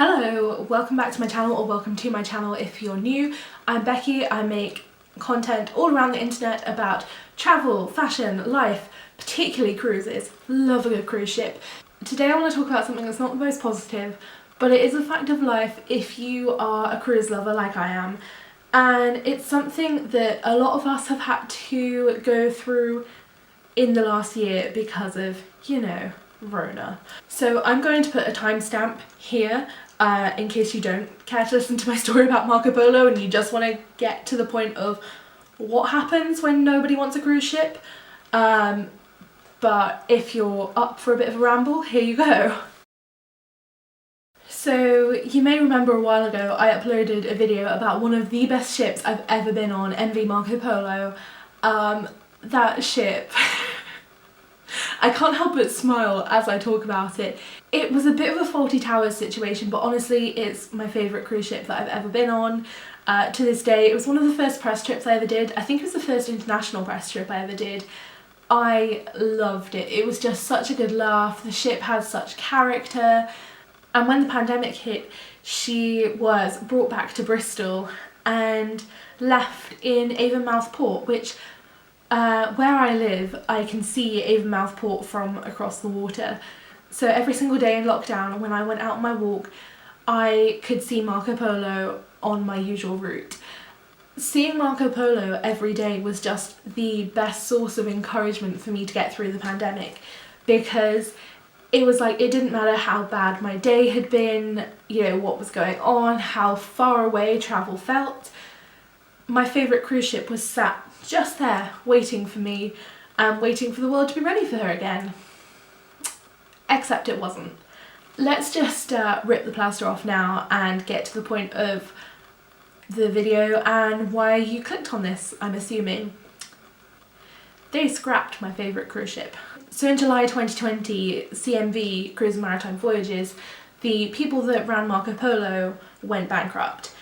Hello, welcome back to my channel, or welcome to my channel if you're new. I'm Becky. I make content all around the internet about travel, fashion, life, particularly cruises. Love a good cruise ship. Today I want to talk about something that's not the most positive, but it is a fact of life if you are a cruise lover like I am. And it's something that a lot of us have had to go through in the last year because of, you know, Rona. So I'm going to put a timestamp here in case you don't care to listen to my story about Marco Polo and you just want to get to the point of what happens when nobody wants a cruise ship. But if you're up for a bit of a ramble, here you go. So you may remember a while ago I uploaded a video about one of the best ships I've ever been on, MV Marco Polo. That ship I can't help but smile as I talk about it. It was a bit of a Faulty Towers situation, but honestly it's my favourite cruise ship that I've ever been on. To this day, it was one of the first press trips I ever did. I think it was the first international press trip I ever did. I loved it. It was just such a good laugh. The ship had such character. And when the pandemic hit, she was brought back to Bristol and left in Avonmouth Port, which where I live, I can see Avonmouth Port from across the water. So every single day in lockdown, when I went out on my walk, I could see Marco Polo on my usual route. Seeing Marco Polo every day was just the best source of encouragement for me to get through the pandemic, because it was like, it didn't matter how bad my day had been, you know, what was going on, how far away travel felt. My favourite cruise ship was sat just there, waiting for me and waiting for the world to be ready for her again. Except it wasn't. Let's just rip the plaster off now and get to the point of the video and why you clicked on this, I'm assuming. They scrapped my favourite cruise ship. So in July 2020, CMV, Cruise and Maritime Voyages, the people that ran Marco Polo went bankrupt.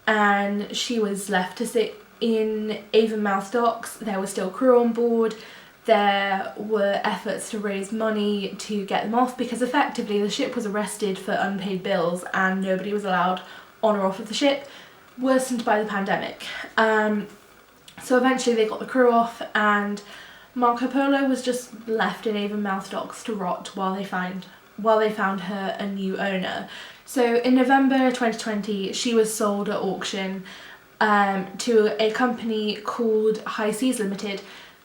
And she was left to sit in Avonmouth docks. There was still crew on board. There were efforts to raise money to get them off, because effectively the ship was arrested for unpaid bills and nobody was allowed on or off of the ship, worsened by the pandemic. So eventually they got the crew off and Marco Polo was just left in Avonmouth docks to rot while they found her a new owner. So in November 2020 she was sold at auction to a company called High Seas Limited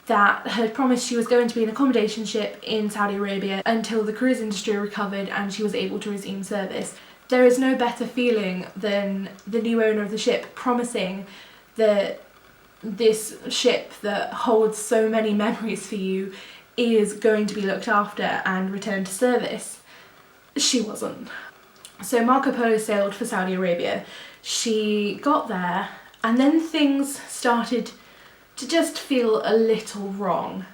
that had promised she was going to be an accommodation ship in Saudi Arabia until the cruise industry recovered and she was able to resume service. There is no better feeling than the new owner of the ship promising that this ship that holds so many memories for you is going to be looked after and returned to service. She wasn't. So Marco Polo sailed for Saudi Arabia. She got there and then things started to just feel a little wrong.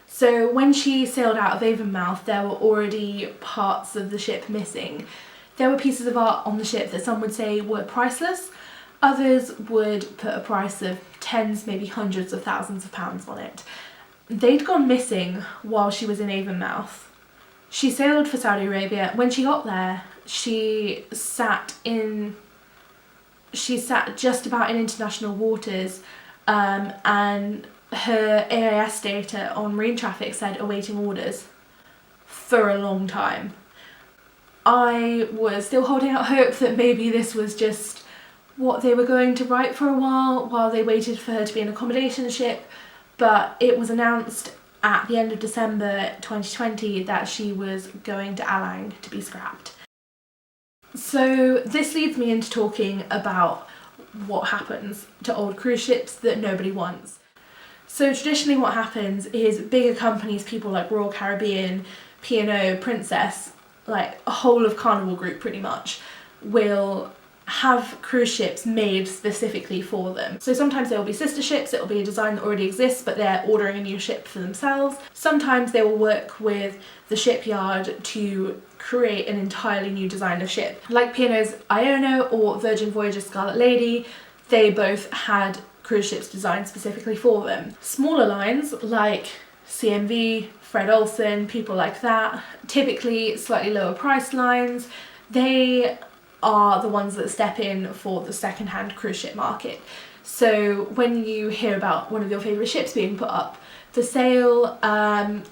So when she sailed out of Avonmouth, there were already parts of the ship missing. There were pieces of art on the ship that some would say were priceless. Others would put a price of tens, maybe hundreds of thousands of pounds on it. They'd gone missing while she was in Avonmouth. She sailed for Saudi Arabia. When she got there, she sat just about in international waters, and her AIS data on marine traffic said awaiting orders for a long time. I was still holding out hope that maybe this was just what they were going to write for a while they waited for her to be an accommodation ship, but it was announced at the end of December 2020 that she was going to Alang to be scrapped. So this leads me into talking about what happens to old cruise ships that nobody wants. So traditionally what happens is bigger companies, people like Royal Caribbean, P&O, Princess, like a whole of Carnival Group pretty much, will have cruise ships made specifically for them. So sometimes there will be sister ships, it will be a design that already exists but they're ordering a new ship for themselves. Sometimes they will work with the shipyard to create an entirely new design of ship. Like P&O's Iona or Virgin Voyages Scarlet Lady, they both had cruise ships designed specifically for them. Smaller lines like CMV, Fred Olsen, people like that, typically slightly lower price lines, They are the ones that step in for the second-hand cruise ship market. So when you hear about one of your favourite ships being put up for sale, I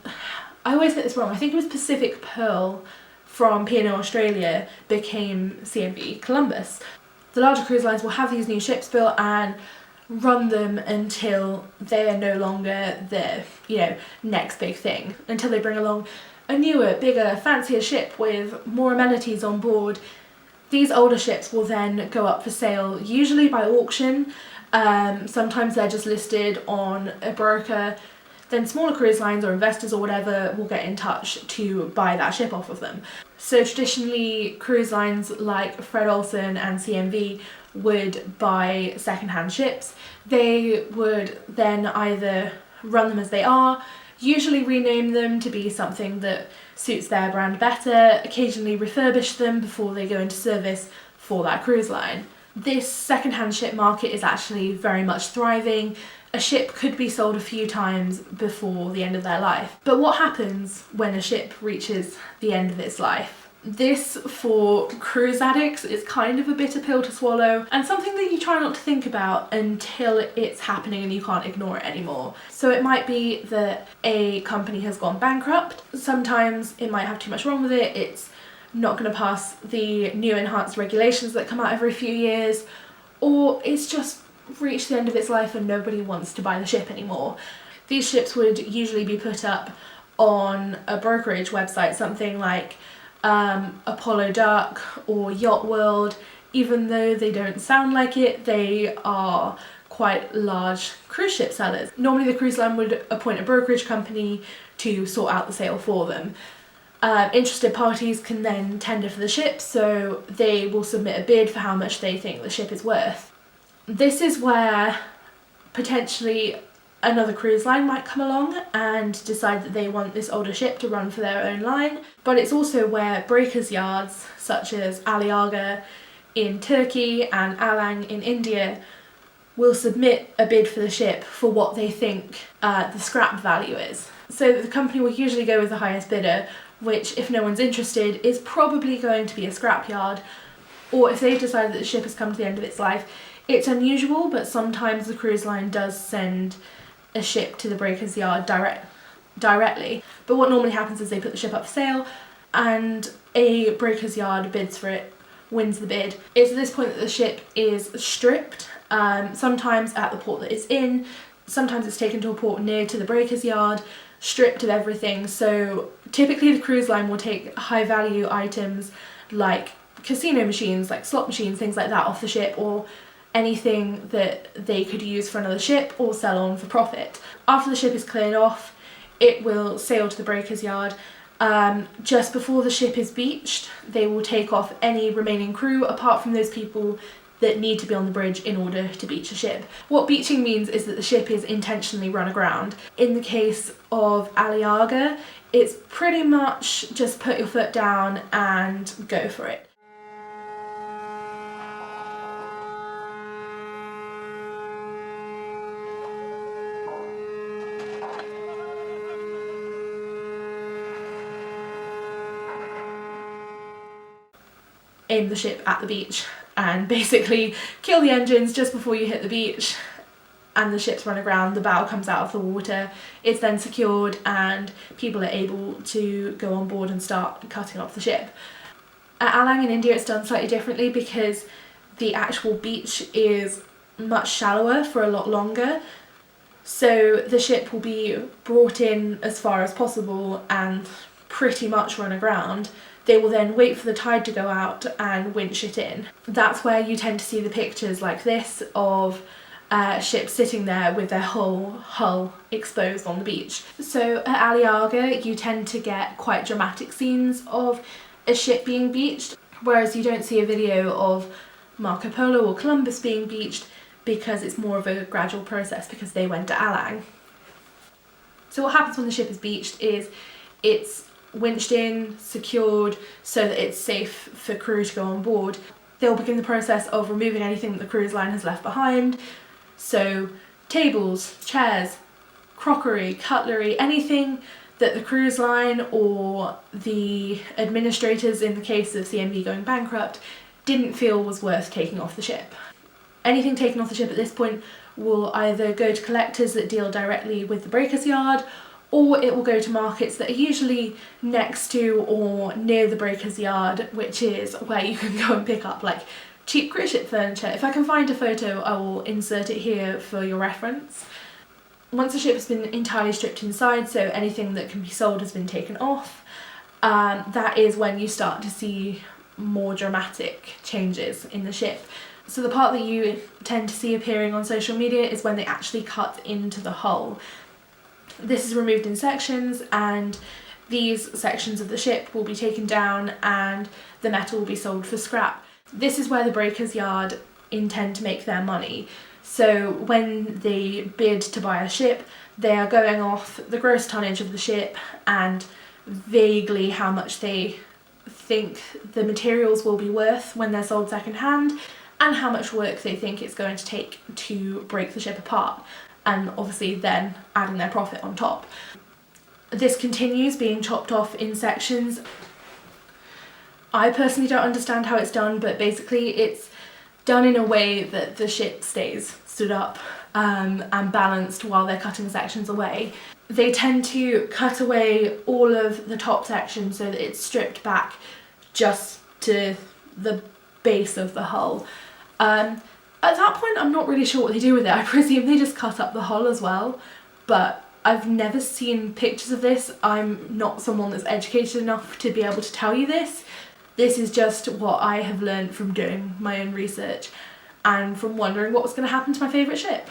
always get this wrong, I think it was Pacific Pearl from P&O Australia became CMV Columbus. The larger cruise lines will have these new ships built and run them until they are no longer the, next big thing, until they bring along a newer, bigger, fancier ship with more amenities on board. These older ships will then go up for sale, usually by auction. Sometimes they're just listed on a broker. Then smaller cruise lines or investors or whatever will get in touch to buy that ship off of them. So traditionally, cruise lines like Fred Olsen and CMV would buy second-hand ships. They would then either run them as they are, usually rename them to be something that suits their brand better, occasionally refurbish them before they go into service for that cruise line. This second-hand ship market is actually very much thriving. A ship could be sold a few times before the end of their life. But what happens when a ship reaches the end of its life? This, for cruise addicts, is kind of a bitter pill to swallow and something that you try not to think about until it's happening and you can't ignore it anymore. So it might be that a company has gone bankrupt. Sometimes it might have too much wrong with it. It's not going to pass the new enhanced regulations that come out every few years, or it's just reached the end of its life and nobody wants to buy the ship anymore. These ships would usually be put up on a brokerage website, something like Apollo Duck or Yacht World. Even though they don't sound like it, they are quite large cruise ship sellers. Normally the cruise line would appoint a brokerage company to sort out the sale for them. Interested parties can then tender for the ship, so they will submit a bid for how much they think the ship is worth. This is where potentially another cruise line might come along and decide that they want this older ship to run for their own line, but it's also where breakers yards such as Aliaga in Turkey and Alang in India will submit a bid for the ship for what they think the scrap value is. So the company will usually go with the highest bidder, which, if no one's interested, is probably going to be a scrapyard, or if they've decided that the ship has come to the end of its life. It's unusual, but sometimes the cruise line does send a ship to the breakers yard directly. But what normally happens is they put the ship up for sale and a breakers yard bids for it, wins the bid. It's at this point that the ship is stripped, sometimes at the port that it's in, sometimes it's taken to a port near to the breakers yard, stripped of everything. So typically the cruise line will take high value items like casino machines, like slot machines, things like that off the ship, or anything that they could use for another ship or sell on for profit. After the ship is cleared off, it will sail to the breakers yard. Just before the ship is beached, they will take off any remaining crew apart from those people that need to be on the bridge in order to beach a ship. What beaching means is that the ship is intentionally run aground. In the case of Aliaga, it's pretty much just put your foot down and go for it. Aim the ship at the beach and basically kill the engines just before you hit the beach, and the ship's run aground, the bow comes out of the water, it's then secured and people are able to go on board and start cutting off the ship. At Alang in India it's done slightly differently because the actual beach is much shallower for a lot longer, so the ship will be brought in as far as possible and pretty much run aground. They will then wait for the tide to go out and winch it in. That's where you tend to see the pictures like this of ships sitting there with their whole hull exposed on the beach. So at Aliaga you tend to get quite dramatic scenes of a ship being beached, whereas you don't see a video of Marco Polo or Columbus being beached because it's more of a gradual process because they went to Alang. So what happens when the ship is beached is it's winched in, secured so that it's safe for crew to go on board. They'll begin the process of removing anything that the cruise line has left behind. So tables, chairs, crockery, cutlery, anything that the cruise line or the administrators in the case of CMV going bankrupt didn't feel was worth taking off the ship. Anything taken off the ship at this point will either go to collectors that deal directly with the breakers yard, or it will go to markets that are usually next to or near the breakers yard, which is where you can go and pick up like cheap cruise ship furniture. If I can find a photo, I will insert it here for your reference. Once the ship has been entirely stripped inside, so anything that can be sold has been taken off, that is when you start to see more dramatic changes in the ship. So the part that you tend to see appearing on social media is when they actually cut into the hull. This is removed in sections, and these sections of the ship will be taken down and the metal will be sold for scrap. This is where the breakers yard intend to make their money. So when they bid to buy a ship, they are going off the gross tonnage of the ship and vaguely how much they think the materials will be worth when they're sold second hand, and how much work they think it's going to take to break the ship apart, and obviously then adding their profit on top. This continues being chopped off in sections. I personally don't understand how it's done, but basically it's done in a way that the ship stays stood up and balanced while they're cutting sections away. They tend to cut away all of the top section so that it's stripped back just to the base of the hull. At that point I'm not really sure what they do with it. I presume they just cut up the hull as well, but I've never seen pictures of this. I'm not someone that's educated enough to be able to tell you this. This is just what I have learned from doing my own research and from wondering what was going to happen to my favourite ship.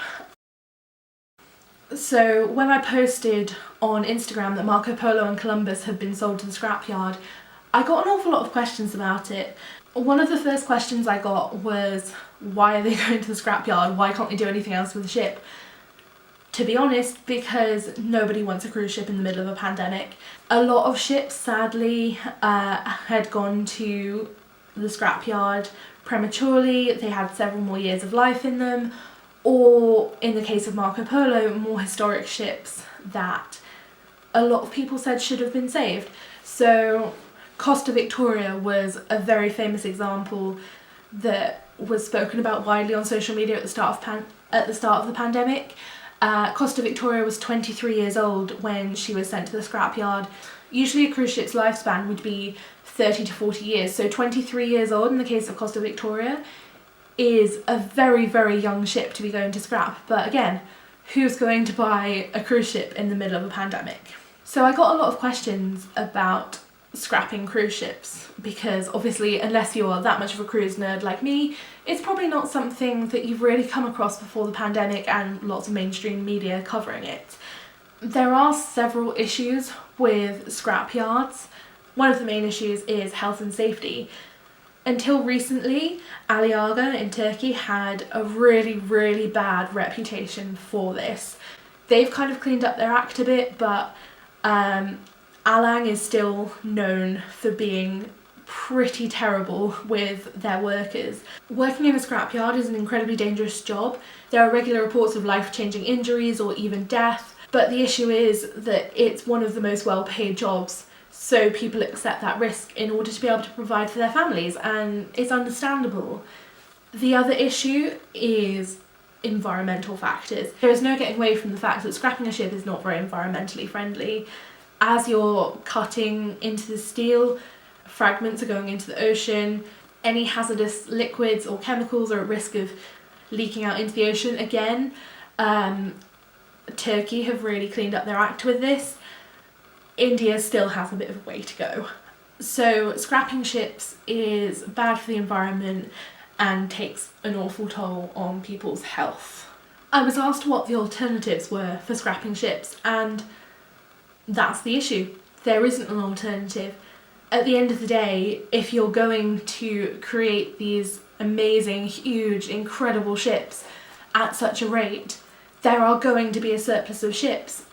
So when I posted on Instagram that Marco Polo and Columbus had been sold to the scrapyard, I got an awful lot of questions about it. One of the first questions I got was, why are they going to the scrapyard? Why can't they do anything else with the ship? To be honest, because nobody wants a cruise ship in the middle of a pandemic. A lot of ships, sadly, had gone to the scrapyard prematurely. They had several more years of life in them, or in the case of Marco Polo, more historic ships that a lot of people said should have been saved. So Costa Victoria was a very famous example that was spoken about widely on social media at the start of the pandemic. Costa Victoria was 23 years old when she was sent to the scrapyard. Usually a cruise ship's lifespan would be 30 to 40 years, so 23 years old in the case of Costa Victoria is a very, very young ship to be going to scrap. But again, who's going to buy a cruise ship in the middle of a pandemic? So I got a lot of questions about scrapping cruise ships, because obviously unless you're that much of a cruise nerd like me, it's probably not something that you've really come across before the pandemic and lots of mainstream media covering it. There are several issues with scrapyards. One of the main issues is health and safety. Until recently, Aliaga in Turkey had a really, really bad reputation for this. They've kind of cleaned up their act a bit, but Alang is still known for being pretty terrible with their workers. Working in a scrapyard is an incredibly dangerous job. There are regular reports of life-changing injuries or even death, but the issue is that it's one of the most well-paid jobs, so people accept that risk in order to be able to provide for their families, and it's understandable. The other issue is environmental factors. There is no getting away from the fact that scrapping a ship is not very environmentally friendly. As you're cutting into the steel, fragments are going into the ocean. Any hazardous liquids or chemicals are at risk of leaking out into the ocean. Again, Turkey have really cleaned up their act with this. India still has a bit of a way to go. So scrapping ships is bad for the environment and takes an awful toll on people's health. I was asked what the alternatives were for scrapping ships, and that's the issue. There isn't an alternative. At the end of the day, if you're going to create these amazing, huge, incredible ships at such a rate, there are going to be a surplus of ships.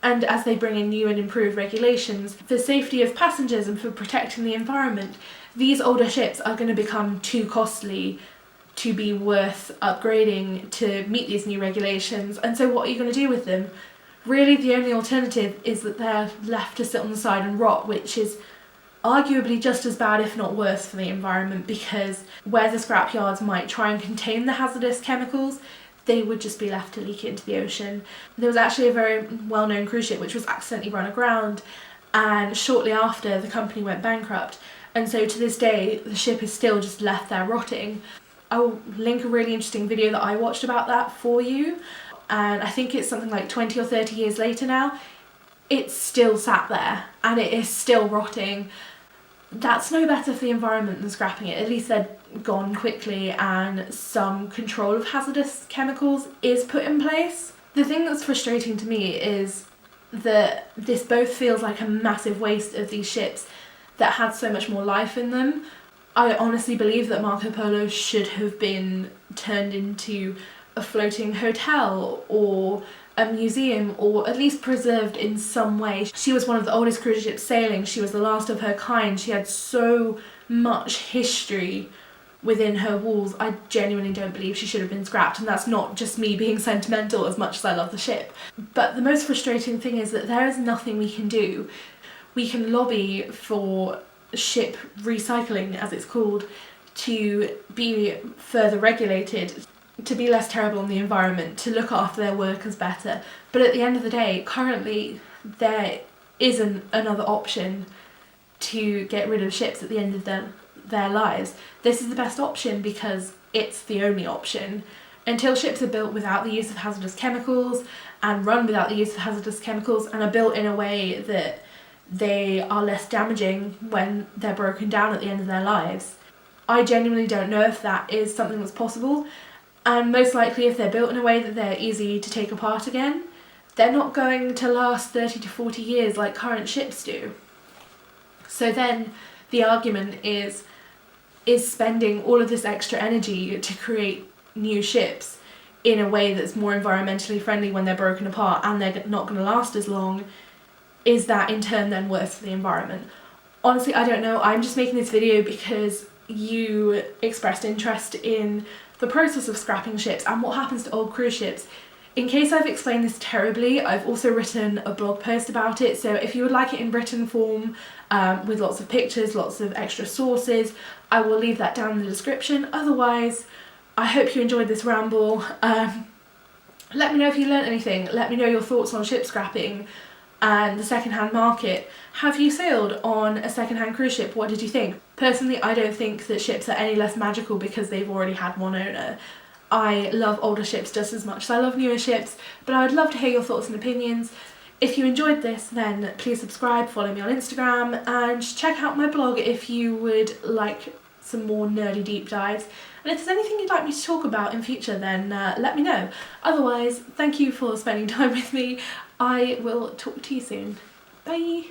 And as they bring in new and improved regulations for safety of passengers and for protecting the environment, these older ships are going to become too costly to be worth upgrading to meet these new regulations. And so what are you going to do with them? Really the only alternative is that they're left to sit on the side and rot, which is arguably just as bad if not worse for the environment, because where the scrapyards might try and contain the hazardous chemicals, they would just be left to leak into the ocean. There was actually a very well-known cruise ship which was accidentally run aground, and shortly after the company went bankrupt, and so to this day the ship is still just left there rotting. I will link a really interesting video that I watched about that for you, and I think it's something like 20 or 30 years later now. It's still sat there and it is still rotting. That's no better for the environment than scrapping it. At least they're gone quickly and some control of hazardous chemicals is put in place. The thing that's frustrating to me is that this both feels like a massive waste of these ships that had so much more life in them. I honestly believe that Marco Polo should have been turned into a floating hotel or a museum, or at least preserved in some way. She was one of the oldest cruise ships sailing. She was the last of her kind. She had so much history within her walls. I genuinely don't believe she should have been scrapped, and that's not just me being sentimental as much as I love the ship. But the most frustrating thing is that there is nothing we can do. We can lobby for ship recycling, as it's called, to be further regulated, to be less terrible on the environment, to look after their workers better. But at the end of the day, currently there isn't another option to get rid of ships at the end of their lives. This is the best option because it's the only option. Until ships are built without the use of hazardous chemicals and run without the use of hazardous chemicals and are built in a way that they are less damaging when they're broken down at the end of their lives, I genuinely don't know if that is something that's possible. And most likely, if they're built in a way that they're easy to take apart again, they're not going to last 30 to 40 years like current ships do. So then the argument is spending all of this extra energy to create new ships in a way that's more environmentally friendly when they're broken apart and they're not going to last as long, is that in turn then worse for the environment? Honestly, I don't know. I'm just making this video because you expressed interest in the process of scrapping ships and what happens to old cruise ships. In case I've explained this terribly, I've also written a blog post about it, so if you would like it in written form with lots of pictures, lots of extra sources, I will leave that down in the description. Otherwise, I hope you enjoyed this ramble. Let me know if you learnt anything. Let me know your thoughts on ship scrapping and the second-hand market. Have you sailed on a second-hand cruise ship? What did you think? Personally, I don't think that ships are any less magical because they've already had one owner. I love older ships just as much as I love newer ships, but I would love to hear your thoughts and opinions. If you enjoyed this, then please subscribe, follow me on Instagram, and check out my blog if you would like some more nerdy deep dives. And if there's anything you'd like me to talk about in future, then let me know. Otherwise, thank you for spending time with me. I will talk to you soon. Bye!